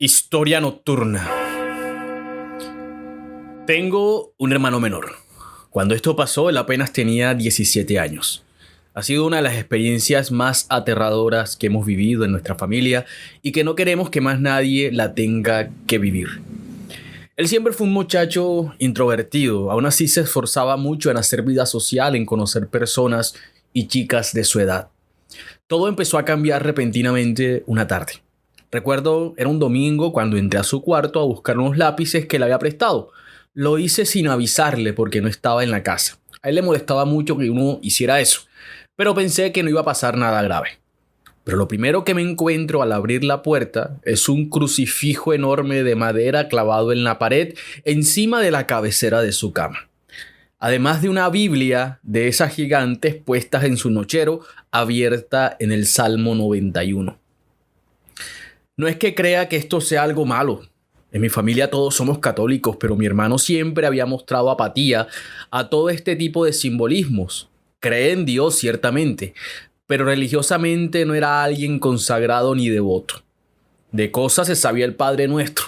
Historia nocturna. Tengo un hermano menor. Cuando esto pasó, él apenas tenía 17 años. Ha sido una de las experiencias más aterradoras que hemos vivido en nuestra familia y que no queremos que más nadie la tenga que vivir. Él siempre fue un muchacho introvertido, aún así se esforzaba mucho en hacer vida social, en conocer personas y chicas de su edad. Todo empezó a cambiar repentinamente una tarde. Recuerdo, era un domingo cuando entré a su cuarto a buscar unos lápices que le había prestado. Lo hice sin avisarle porque no estaba en la casa. A él le molestaba mucho que uno hiciera eso, pero pensé que no iba a pasar nada grave. Pero lo primero que me encuentro al abrir la puerta es un crucifijo enorme de madera clavado en la pared encima de la cabecera de su cama. Además de una Biblia de esas gigantes puestas en su nochero, abierta en el Salmo 91. No es que crea que esto sea algo malo. En mi familia todos somos católicos, pero mi hermano siempre había mostrado apatía a todo este tipo de simbolismos. Cree en Dios, ciertamente, pero religiosamente no era alguien consagrado ni devoto. De cosas se sabía el Padre Nuestro.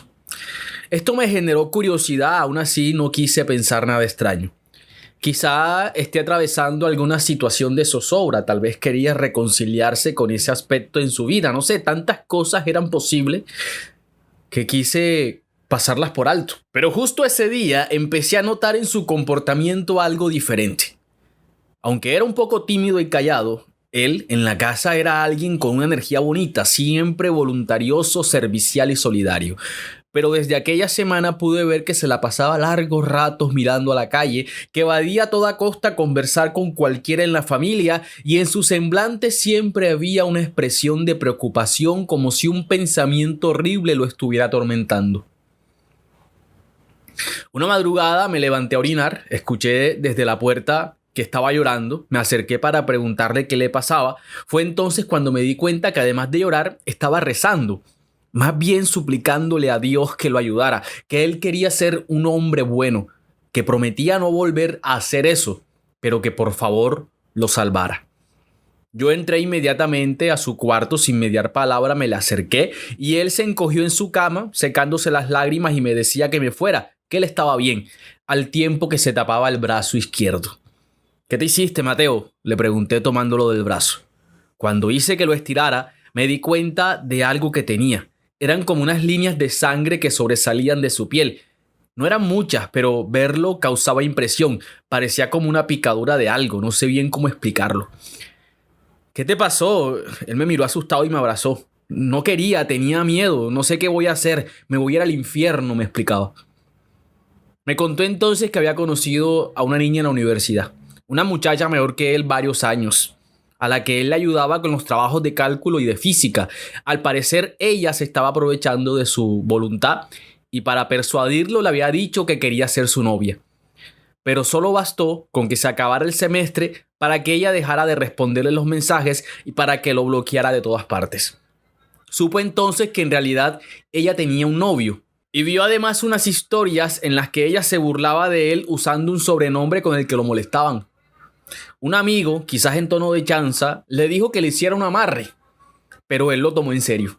Esto me generó curiosidad, aún así no quise pensar nada extraño. Quizá esté atravesando alguna situación de zozobra, tal vez quería reconciliarse con ese aspecto en su vida. No sé, tantas cosas eran posibles que quise pasarlas por alto. Pero justo ese día empecé a notar en su comportamiento algo diferente. Aunque era un poco tímido y callado, él en la casa era alguien con una energía bonita, siempre voluntarioso, servicial y solidario. Pero desde aquella semana pude ver que se la pasaba largos ratos mirando a la calle, que evadía a toda costa conversar con cualquiera en la familia y en su semblante siempre había una expresión de preocupación como si un pensamiento horrible lo estuviera atormentando. Una madrugada me levanté a orinar, escuché desde la puerta que estaba llorando, me acerqué para preguntarle qué le pasaba. Fue entonces cuando me di cuenta que además de llorar estaba rezando. Más bien suplicándole a Dios que lo ayudara, que él quería ser un hombre bueno, que prometía no volver a hacer eso, pero que por favor lo salvara. Yo entré inmediatamente a su cuarto sin mediar palabra, me le acerqué y él se encogió en su cama, secándose las lágrimas y me decía que me fuera, que él estaba bien, al tiempo que se tapaba el brazo izquierdo. ¿Qué te hiciste, Mateo?, le pregunté tomándolo del brazo. Cuando hice que lo estirara, me di cuenta de algo que tenía. Eran como unas líneas de sangre que sobresalían de su piel. No eran muchas, pero verlo causaba impresión. Parecía como una picadura de algo, no sé bien cómo explicarlo. ¿Qué te pasó? Él me miró asustado y me abrazó. No quería, tenía miedo, no sé qué voy a hacer, me voy a ir al infierno, me explicaba. Me contó entonces que había conocido a una niña en la universidad, una muchacha mayor que él varios años, a la que él le ayudaba con los trabajos de cálculo y de física. Al parecer ella se estaba aprovechando de su voluntad y para persuadirlo le había dicho que quería ser su novia. Pero solo bastó con que se acabara el semestre para que ella dejara de responderle los mensajes y para que lo bloqueara de todas partes. Supo entonces que en realidad ella tenía un novio y vio además unas historias en las que ella se burlaba de él usando un sobrenombre con el que lo molestaban. Un amigo, quizás en tono de chanza, le dijo que le hiciera un amarre, pero él lo tomó en serio.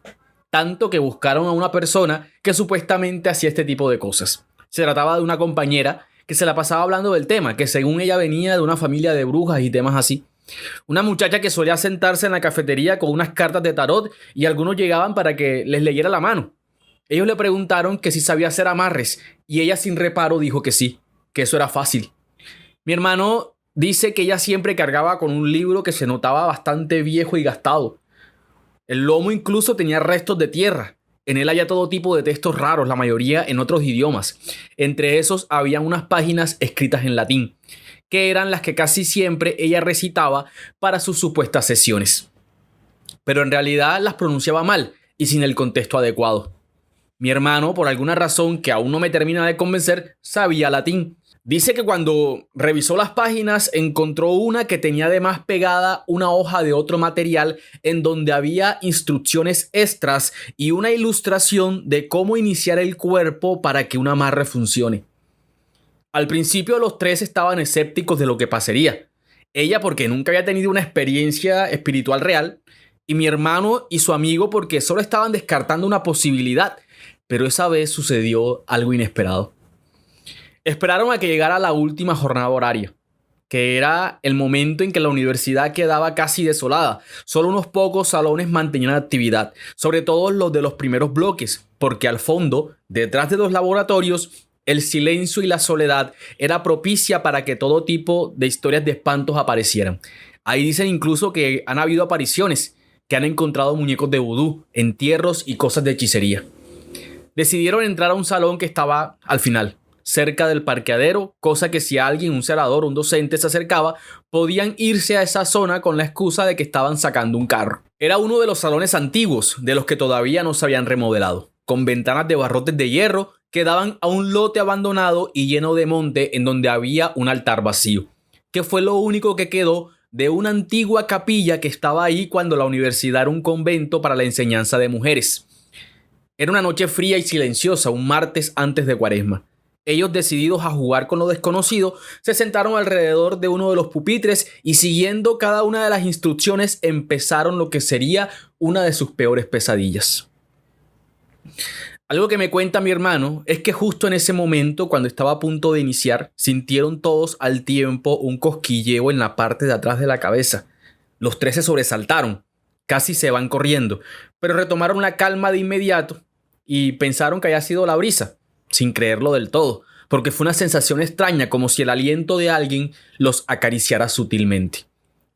Tanto que buscaron a una persona que supuestamente hacía este tipo de cosas. Se trataba de una compañera que se la pasaba hablando del tema, que según ella venía de una familia de brujas y temas así. Una muchacha que solía sentarse en la cafetería con unas cartas de tarot y algunos llegaban para que les leyera la mano. Ellos le preguntaron que si sabía hacer amarres y ella sin reparo dijo que sí, que eso era fácil. Mi hermano dice que ella siempre cargaba con un libro que se notaba bastante viejo y gastado. El lomo incluso tenía restos de tierra. En él había todo tipo de textos raros, la mayoría en otros idiomas. Entre esos había unas páginas escritas en latín, que eran las que casi siempre ella recitaba para sus supuestas sesiones. Pero en realidad las pronunciaba mal y sin el contexto adecuado. Mi hermano, por alguna razón que aún no me termina de convencer, sabía latín. Dice que cuando revisó las páginas encontró una que tenía además pegada una hoja de otro material en donde había instrucciones extras y una ilustración de cómo iniciar el cuerpo para que un amarre funcione. Al principio los tres estaban escépticos de lo que pasaría. Ella porque nunca había tenido una experiencia espiritual real y mi hermano y su amigo porque solo estaban descartando una posibilidad, pero esa vez sucedió algo inesperado. Esperaron a que llegara la última jornada horaria, que era el momento en que la universidad quedaba casi desolada. Solo unos pocos salones mantenían actividad, sobre todo los de los primeros bloques, porque al fondo, detrás de los laboratorios, el silencio y la soledad era propicia para que todo tipo de historias de espantos aparecieran. Ahí dicen incluso que han habido apariciones, que han encontrado muñecos de vudú, entierros y cosas de hechicería. Decidieron entrar a un salón que estaba al final, cerca del parqueadero, cosa que si alguien, un celador o un docente se acercaba, podían irse a esa zona con la excusa de que estaban sacando un carro. Era uno de los salones antiguos, de los que todavía no se habían remodelado, con ventanas de barrotes de hierro que daban a un lote abandonado y lleno de monte en donde había un altar vacío, que fue lo único que quedó de una antigua capilla que estaba ahí cuando la universidad era un convento para la enseñanza de mujeres. Era una noche fría y silenciosa, un martes antes de Cuaresma. Ellos, decididos a jugar con lo desconocido, se sentaron alrededor de uno de los pupitres y, siguiendo cada una de las instrucciones, empezaron lo que sería una de sus peores pesadillas. Algo que me cuenta mi hermano es que justo en ese momento, cuando estaba a punto de iniciar, sintieron todos al tiempo un cosquilleo en la parte de atrás de la cabeza. Los tres se sobresaltaron, casi se van corriendo, pero retomaron la calma de inmediato y pensaron que había sido la brisa, sin creerlo del todo, porque fue una sensación extraña, como si el aliento de alguien los acariciara sutilmente.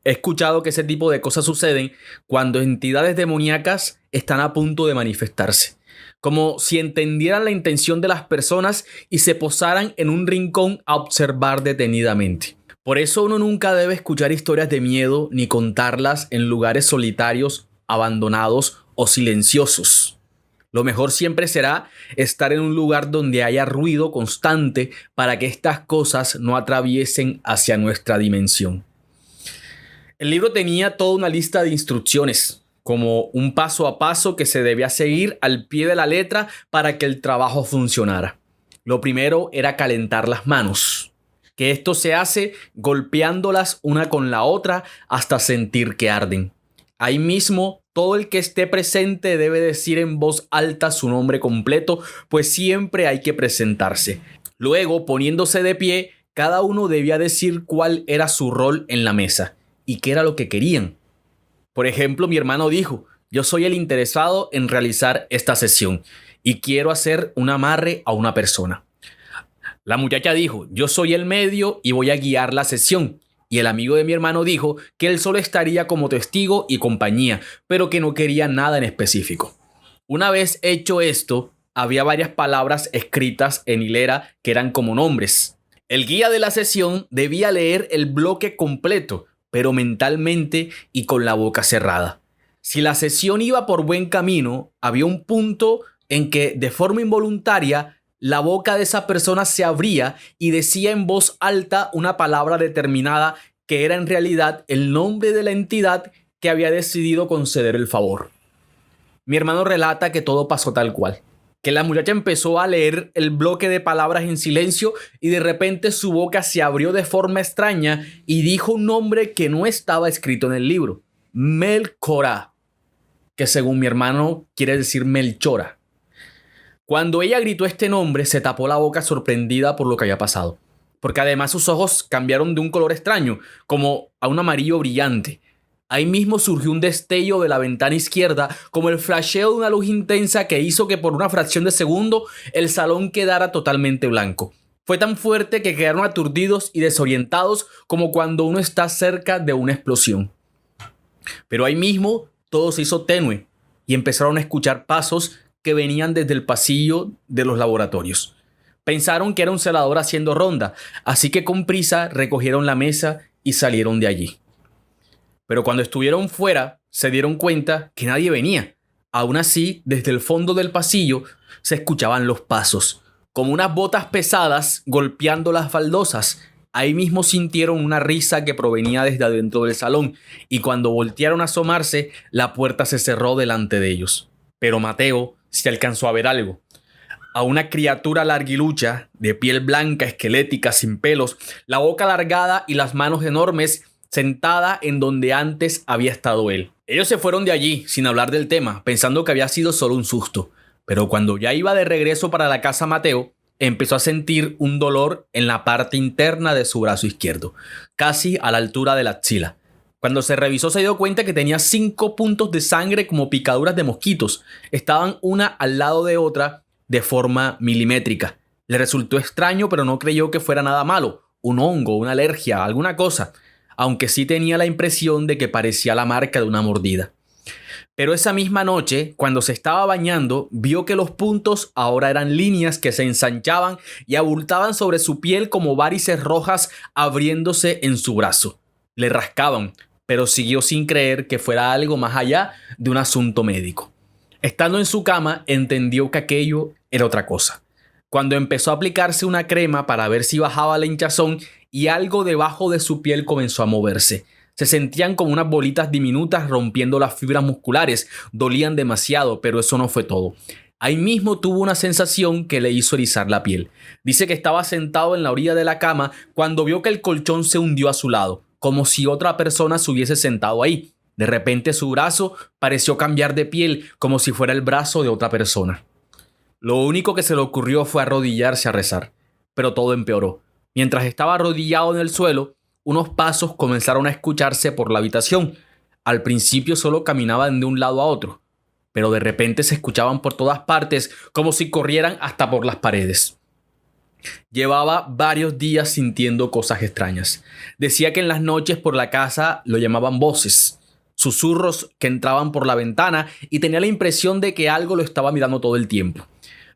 He escuchado que ese tipo de cosas suceden cuando entidades demoníacas están a punto de manifestarse, como si entendieran la intención de las personas y se posaran en un rincón a observar detenidamente. Por eso uno nunca debe escuchar historias de miedo ni contarlas en lugares solitarios, abandonados o silenciosos. Lo mejor siempre será estar en un lugar donde haya ruido constante para que estas cosas no atraviesen hacia nuestra dimensión. El libro tenía toda una lista de instrucciones, como un paso a paso que se debía seguir al pie de la letra para que el trabajo funcionara. Lo primero era calentar las manos, que esto se hace golpeándolas una con la otra hasta sentir que arden. Ahí mismo, todo el que esté presente debe decir en voz alta su nombre completo, pues siempre hay que presentarse. Luego, poniéndose de pie, cada uno debía decir cuál era su rol en la mesa y qué era lo que querían. Por ejemplo, mi hermano dijo: yo soy el interesado en realizar esta sesión y quiero hacer un amarre a una persona. La muchacha dijo: yo soy el medio y voy a guiar la sesión. Y el amigo de mi hermano dijo que él solo estaría como testigo y compañía, pero que no quería nada en específico. Una vez hecho esto, había varias palabras escritas en hilera que eran como nombres. El guía de la sesión debía leer el bloque completo, pero mentalmente y con la boca cerrada. Si la sesión iba por buen camino, había un punto en que, de forma involuntaria, la boca de esa persona se abría y decía en voz alta una palabra determinada que era en realidad el nombre de la entidad que había decidido conceder el favor. Mi hermano relata que todo pasó tal cual, que la muchacha empezó a leer el bloque de palabras en silencio y de repente su boca se abrió de forma extraña y dijo un nombre que no estaba escrito en el libro: Melchora, que según mi hermano quiere decir Melchora. Cuando ella gritó este nombre, se tapó la boca sorprendida por lo que había pasado, porque además sus ojos cambiaron de un color extraño, como a un amarillo brillante. Ahí mismo surgió un destello de la ventana izquierda, como el flasheo de una luz intensa que hizo que por una fracción de segundo el salón quedara totalmente blanco. Fue tan fuerte que quedaron aturdidos y desorientados como cuando uno está cerca de una explosión. Pero ahí mismo todo se hizo tenue y empezaron a escuchar pasos que venían desde el pasillo de los laboratorios. Pensaron que era un celador haciendo ronda, así que con prisa recogieron la mesa y salieron de allí. Pero cuando estuvieron fuera, se dieron cuenta que nadie venía. Aún así, desde el fondo del pasillo se escuchaban los pasos, como unas botas pesadas golpeando las baldosas. Ahí mismo sintieron una risa que provenía desde adentro del salón, y cuando voltearon a asomarse, la puerta se cerró delante de ellos. Pero Mateo se alcanzó a ver algo. A una criatura larguilucha, de piel blanca, esquelética, sin pelos, la boca alargada y las manos enormes, sentada en donde antes había estado él. Ellos se fueron de allí sin hablar del tema, pensando que había sido solo un susto. Pero cuando ya iba de regreso para la casa Mateo, empezó a sentir un dolor en la parte interna de su brazo izquierdo, casi a la altura de la axila. Cuando se revisó se dio cuenta que tenía 5 puntos de sangre como picaduras de mosquitos. Estaban una al lado de otra de forma milimétrica. Le resultó extraño, pero no creyó que fuera nada malo, un hongo, una alergia, alguna cosa, aunque sí tenía la impresión de que parecía la marca de una mordida. Pero esa misma noche, cuando se estaba bañando, vio que los puntos ahora eran líneas que se ensanchaban y abultaban sobre su piel como varices rojas abriéndose en su brazo. Le rascaban, pero siguió sin creer que fuera algo más allá de un asunto médico. Estando en su cama, entendió que aquello era otra cosa. Cuando empezó a aplicarse una crema para ver si bajaba la hinchazón y algo debajo de su piel comenzó a moverse. Se sentían como unas bolitas diminutas rompiendo las fibras musculares. Dolían demasiado, pero eso no fue todo. Ahí mismo tuvo una sensación que le hizo erizar la piel. Dice que estaba sentado en la orilla de la cama cuando vio que el colchón se hundió a su lado, como si otra persona se hubiese sentado ahí. De repente su brazo pareció cambiar de piel, como si fuera el brazo de otra persona. Lo único que se le ocurrió fue arrodillarse a rezar, pero todo empeoró. Mientras estaba arrodillado en el suelo, unos pasos comenzaron a escucharse por la habitación. Al principio solo caminaban de un lado a otro, pero de repente se escuchaban por todas partes, como si corrieran hasta por las paredes. Llevaba varios días sintiendo cosas extrañas. Decía que en las noches por la casa lo llamaban voces, susurros que entraban por la ventana y tenía la impresión de que algo lo estaba mirando todo el tiempo.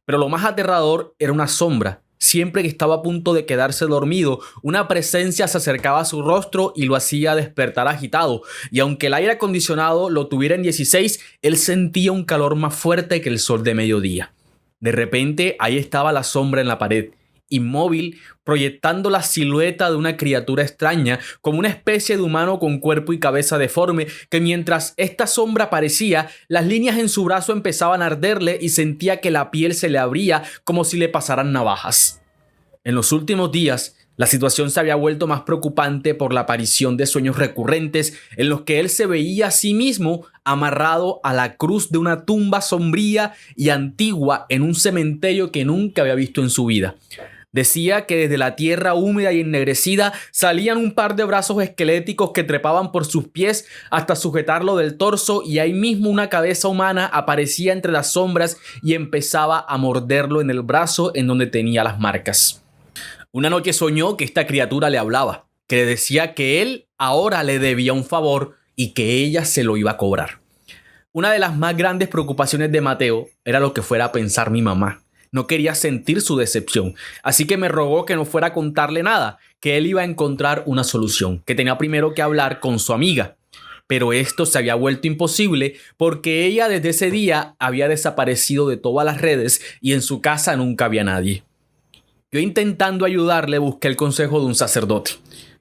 Pero lo más aterrador era una sombra. Siempre que estaba a punto de quedarse dormido, una presencia se acercaba a su rostro y lo hacía despertar agitado. Y aunque el aire acondicionado lo tuviera en 16, él sentía un calor más fuerte que el sol de mediodía. De repente, ahí estaba la sombra en la pared, inmóvil, proyectando la silueta de una criatura extraña, como una especie de humano con cuerpo y cabeza deforme, que mientras esta sombra aparecía, las líneas en su brazo empezaban a arderle y sentía que la piel se le abría como si le pasaran navajas. En los últimos días, la situación se había vuelto más preocupante por la aparición de sueños recurrentes en los que él se veía a sí mismo amarrado a la cruz de una tumba sombría y antigua en un cementerio que nunca había visto en su vida. Decía que desde la tierra húmeda y ennegrecida salían un par de brazos esqueléticos que trepaban por sus pies hasta sujetarlo del torso, y ahí mismo una cabeza humana aparecía entre las sombras y empezaba a morderlo en el brazo en donde tenía las marcas. Una noche soñó que esta criatura le hablaba, que le decía que él ahora le debía un favor y que ella se lo iba a cobrar. Una de las más grandes preocupaciones de Mateo era lo que fuera a pensar mi mamá. No quería sentir su decepción, así que me rogó que no fuera a contarle nada, que él iba a encontrar una solución, que tenía primero que hablar con su amiga. Pero esto se había vuelto imposible porque ella desde ese día había desaparecido de todas las redes y en su casa nunca había nadie. Yo, intentando ayudarle, busqué el consejo de un sacerdote,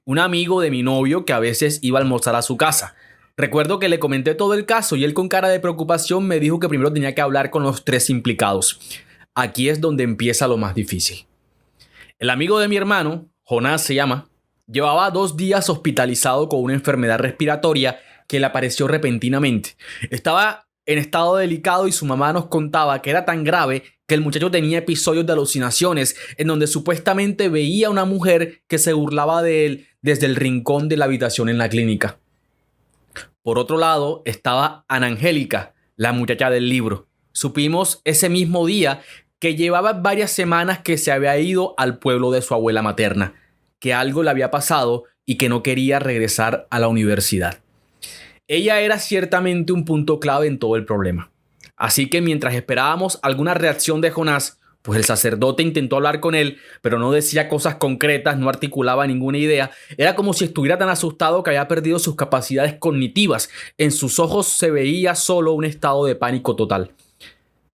un amigo de mi novio que a veces iba a almorzar a su casa. Recuerdo que le comenté todo el caso y él, con cara de preocupación, me dijo que primero tenía que hablar con los 3 implicados. Aquí es donde empieza lo más difícil. El amigo de mi hermano, Jonás se llama, llevaba 2 días hospitalizado con una enfermedad respiratoria que le apareció repentinamente. Estaba en estado delicado y su mamá nos contaba que era tan grave que el muchacho tenía episodios de alucinaciones en donde supuestamente veía a una mujer que se burlaba de él desde el rincón de la habitación en la clínica. Por otro lado estaba Ana Angélica, la muchacha del libro. Supimos ese mismo día que llevaba varias semanas que se había ido al pueblo de su abuela materna, que algo le había pasado y que no quería regresar a la universidad. Ella era ciertamente un punto clave en todo el problema. Así que mientras esperábamos alguna reacción de Jonás, pues el sacerdote intentó hablar con él, pero no decía cosas concretas, no articulaba ninguna idea. Era como si estuviera tan asustado que había perdido sus capacidades cognitivas. En sus ojos se veía solo un estado de pánico total.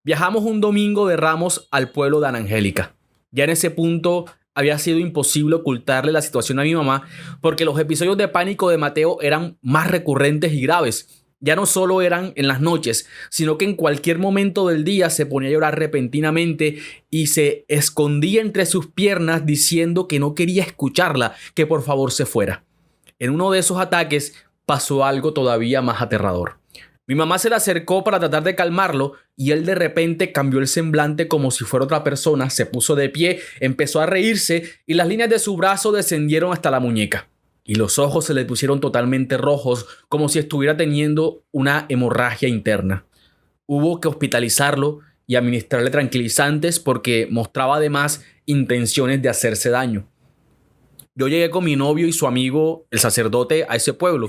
Viajamos un domingo de Ramos al pueblo de Ana Angélica. Ya en ese punto había sido imposible ocultarle la situación a mi mamá, porque los episodios de pánico de Mateo eran más recurrentes y graves. Ya no solo eran en las noches, sino que en cualquier momento del día se ponía a llorar repentinamente y se escondía entre sus piernas diciendo que no quería escucharla, que por favor se fuera. En uno de esos ataques pasó algo todavía más aterrador. Mi mamá se le acercó para tratar de calmarlo y él de repente cambió el semblante como si fuera otra persona, se puso de pie, empezó a reírse y las líneas de su brazo descendieron hasta la muñeca. Y los ojos se le pusieron totalmente rojos, como si estuviera teniendo una hemorragia interna. Hubo que hospitalizarlo y administrarle tranquilizantes porque mostraba además intenciones de hacerse daño. Yo llegué con mi novio y su amigo, el sacerdote, a ese pueblo.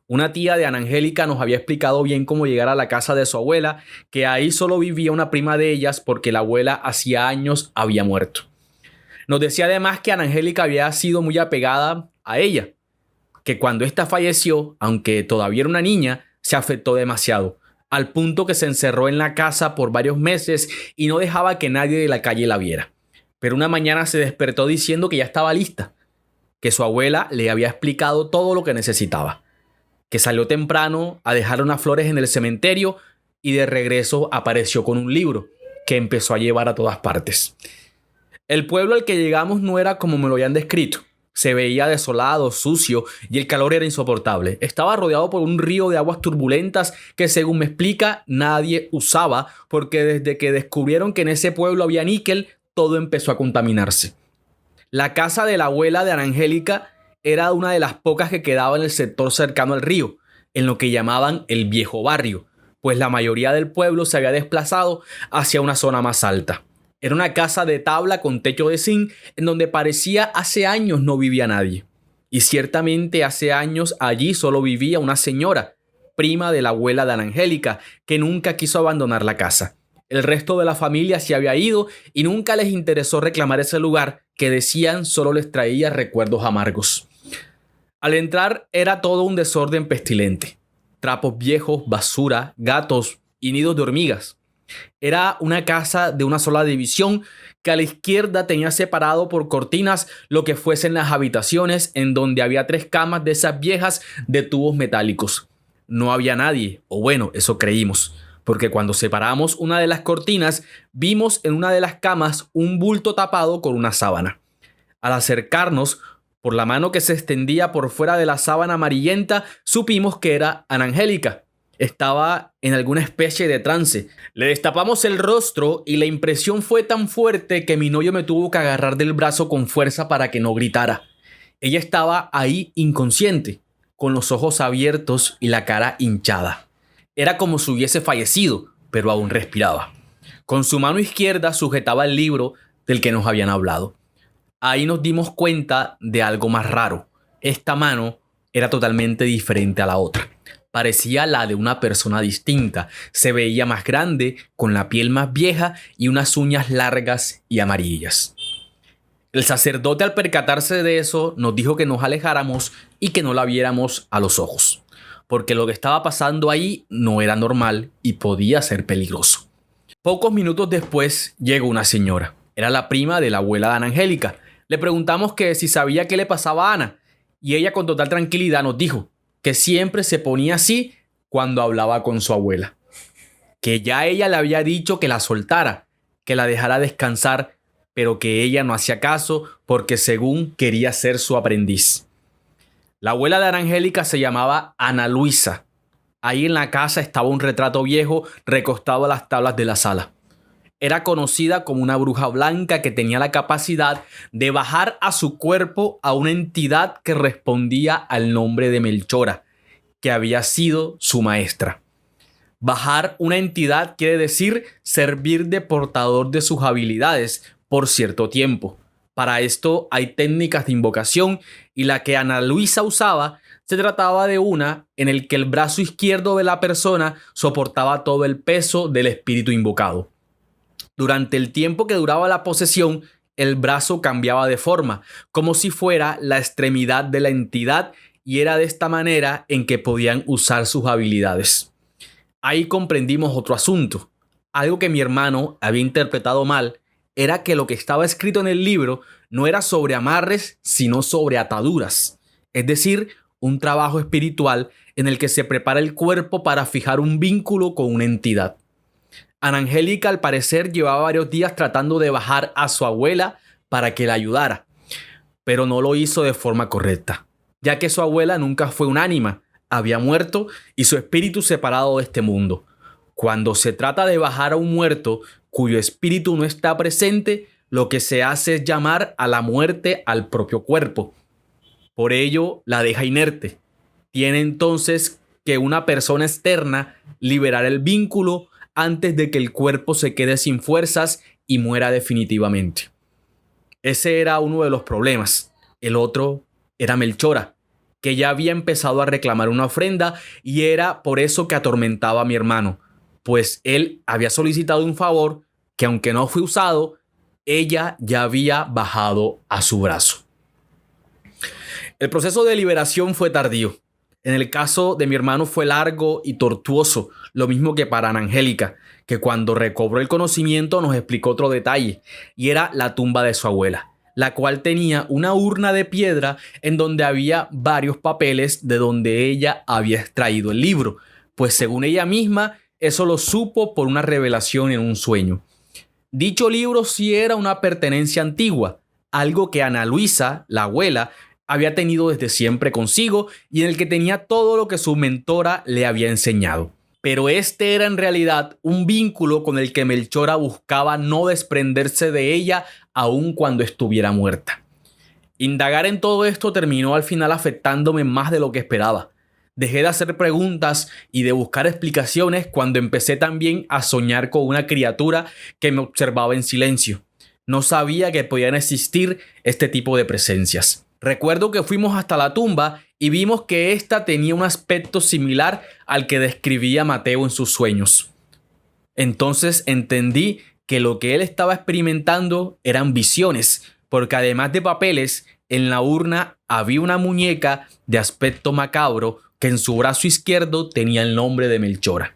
Una tía de Ana Angélica nos había explicado bien cómo llegar a la casa de su abuela, que ahí solo vivía una prima de ellas porque la abuela hacía años había muerto. Nos decía además que Ana Angélica había sido muy apegada a ella, que cuando ésta falleció, aunque todavía era una niña, se afectó demasiado, al punto que se encerró en la casa por varios meses y no dejaba que nadie de la calle la viera. Pero una mañana se despertó diciendo que ya estaba lista, que su abuela le había explicado todo lo que necesitaba, que salió temprano a dejar unas flores en el cementerio y de regreso apareció con un libro que empezó a llevar a todas partes. El pueblo al que llegamos no era como me lo habían descrito. Se veía desolado, sucio y el calor era insoportable. Estaba rodeado por un río de aguas turbulentas que, según me explica, nadie usaba porque desde que descubrieron que en ese pueblo había níquel, todo empezó a contaminarse. La casa de la abuela de Ana Angélica era una de las pocas que quedaba en el sector cercano al río, en lo que llamaban el viejo barrio, pues la mayoría del pueblo se había desplazado hacia una zona más alta. Era una casa de tabla con techo de zinc en donde parecía hace años no vivía nadie. Y ciertamente hace años allí solo vivía una señora, prima de la abuela de Ana Angélica, que nunca quiso abandonar la casa. El resto de la familia se había ido y nunca les interesó reclamar ese lugar que decían solo les traía recuerdos amargos. Al entrar era todo un desorden pestilente. Trapos viejos, basura, gatos y nidos de hormigas. Era una casa de una sola división que a la izquierda tenía separado por cortinas lo que fuesen las habitaciones, en donde había 3 camas de esas viejas de tubos metálicos. No había nadie, o bueno, eso creímos, porque cuando separamos una de las cortinas vimos en una de las camas un bulto tapado con una sábana. Al acercarnos, por la mano que se extendía por fuera de la sábana amarillenta, supimos que era Ana Angélica. Estaba en alguna especie de trance. Le destapamos el rostro y la impresión fue tan fuerte que mi novio me tuvo que agarrar del brazo con fuerza para que no gritara. Ella estaba ahí inconsciente, con los ojos abiertos y la cara hinchada. Era como si hubiese fallecido, pero aún respiraba. Con su mano izquierda sujetaba el libro del que nos habían hablado. Ahí nos dimos cuenta de algo más raro. Esta mano era totalmente diferente a la otra. Parecía la de una persona distinta. Se veía más grande, con la piel más vieja y unas uñas largas y amarillas. El sacerdote, al percatarse de eso, nos dijo que nos alejáramos y que no la viéramos a los ojos, porque lo que estaba pasando ahí no era normal y podía ser peligroso. Pocos minutos después llegó una señora. Era la prima de la abuela de Ana Angélica. Le preguntamos que si sabía qué le pasaba a Ana y ella con total tranquilidad nos dijo que siempre se ponía así cuando hablaba con su abuela, que ya ella le había dicho que la soltara, que la dejara descansar, pero que ella no hacía caso porque según quería ser su aprendiz. La abuela de Ana Angélica se llamaba Ana Luisa. Ahí en la casa estaba un retrato viejo recostado a las tablas de la sala. Era conocida como una bruja blanca que tenía la capacidad de bajar a su cuerpo a una entidad que respondía al nombre de Melchora, que había sido su maestra. Bajar una entidad quiere decir servir de portador de sus habilidades por cierto tiempo. Para esto hay técnicas de invocación y la que Ana Luisa usaba se trataba de una en el que el brazo izquierdo de la persona soportaba todo el peso del espíritu invocado. Durante el tiempo que duraba la posesión, el brazo cambiaba de forma, como si fuera la extremidad de la entidad, y era de esta manera en que podían usar sus habilidades. Ahí comprendimos otro asunto. Algo que mi hermano había interpretado mal era que lo que estaba escrito en el libro no era sobre amarres, sino sobre ataduras. Es decir, un trabajo espiritual en el que se prepara el cuerpo para fijar un vínculo con una entidad. Ana Angélica, al parecer, llevaba varios días tratando de bajar a su abuela para que la ayudara, pero no lo hizo de forma correcta, ya que su abuela nunca fue un ánima, había muerto y su espíritu separado de este mundo. Cuando se trata de bajar a un muerto cuyo espíritu no está presente, lo que se hace es llamar a la muerte al propio cuerpo. Por ello, la deja inerte. Tiene entonces que una persona externa liberar el vínculo antes de que el cuerpo se quede sin fuerzas y muera definitivamente. Ese era uno de los problemas. El otro era Melchora, que ya había empezado a reclamar una ofrenda y era por eso que atormentaba a mi hermano, pues él había solicitado un favor que, aunque no fue usado, ella ya había bajado a su brazo. El proceso de liberación fue tardío. En el caso de mi hermano fue largo y tortuoso, lo mismo que para Ana Angélica, que cuando recobró el conocimiento nos explicó otro detalle, y era la tumba de su abuela, la cual tenía una urna de piedra en donde había varios papeles de donde ella había extraído el libro, pues según ella misma, eso lo supo por una revelación en un sueño. Dicho libro sí era una pertenencia antigua, algo que Ana Luisa, la abuela, había tenido desde siempre consigo y en el que tenía todo lo que su mentora le había enseñado. Pero este era en realidad un vínculo con el que Melchora buscaba no desprenderse de ella aun cuando estuviera muerta. Indagar en todo esto terminó al final afectándome más de lo que esperaba. Dejé de hacer preguntas y de buscar explicaciones cuando empecé también a soñar con una criatura que me observaba en silencio. No sabía que podían existir este tipo de presencias. Recuerdo que fuimos hasta la tumba y vimos que ésta tenía un aspecto similar al que describía Mateo en sus sueños. Entonces entendí que lo que él estaba experimentando eran visiones, porque además de papeles, en la urna había una muñeca de aspecto macabro que en su brazo izquierdo tenía el nombre de Melchora.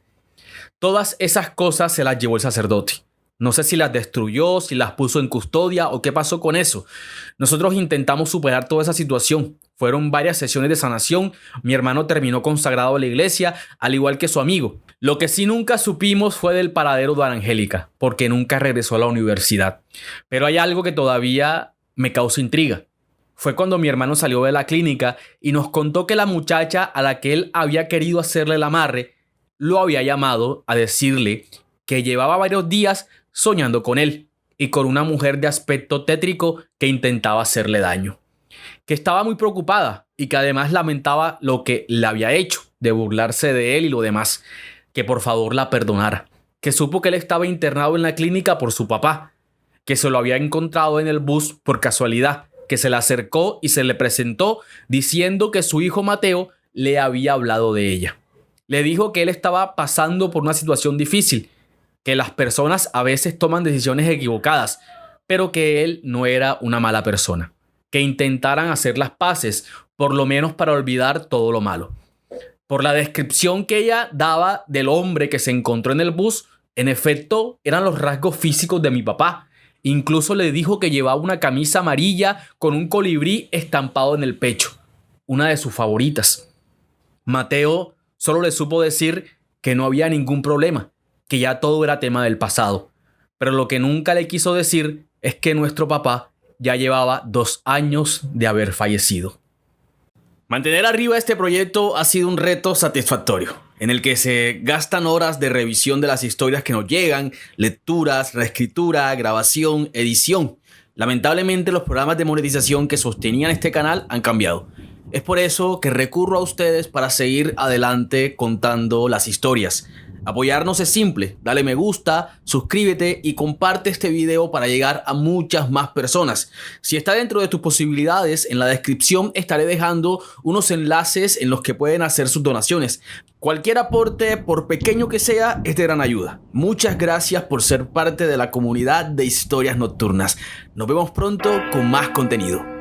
Todas esas cosas se las llevó el sacerdote. No sé si las destruyó, si las puso en custodia o qué pasó con eso. Nosotros intentamos superar toda esa situación. Fueron varias sesiones de sanación. Mi hermano terminó consagrado a la iglesia, al igual que su amigo. Lo que sí nunca supimos fue del paradero de Ana Angélica, porque nunca regresó a la universidad. Pero hay algo que todavía me causa intriga. Fue cuando mi hermano salió de la clínica y nos contó que la muchacha a la que él había querido hacerle el amarre lo había llamado a decirle que llevaba varios días soñando con él y con una mujer de aspecto tétrico que intentaba hacerle daño, que estaba muy preocupada y que además lamentaba lo que le había hecho, de burlarse de él y lo demás, que por favor la perdonara, que supo que él estaba internado en la clínica por su papá, que se lo había encontrado en el bus por casualidad, que se le acercó y se le presentó diciendo que su hijo Mateo le había hablado de ella. Le dijo que él estaba pasando por una situación difícil, que las personas a veces toman decisiones equivocadas, pero que él no era una mala persona, que intentaran hacer las paces, por lo menos para olvidar todo lo malo. Por la descripción que ella daba del hombre que se encontró en el bus, en efecto, eran los rasgos físicos de mi papá. Incluso le dijo que llevaba una camisa amarilla con un colibrí estampado en el pecho, una de sus favoritas. Mateo solo le supo decir que no había ningún problema, que ya todo era tema del pasado. Pero lo que nunca le quiso decir es que nuestro papá ya llevaba 2 años de haber fallecido. Mantener arriba este proyecto ha sido un reto satisfactorio, en el que se gastan horas de revisión de las historias que nos llegan, lecturas, reescritura, grabación, edición. Lamentablemente los programas de monetización que sostenían este canal han cambiado. Es por eso que recurro a ustedes para seguir adelante contando las historias. Apoyarnos es simple, dale me gusta, suscríbete y comparte este video para llegar a muchas más personas. Si está dentro de tus posibilidades, en la descripción estaré dejando unos enlaces en los que pueden hacer sus donaciones. Cualquier aporte, por pequeño que sea, es de gran ayuda. Muchas gracias por ser parte de la comunidad de Historias Nocturnas. Nos vemos pronto con más contenido.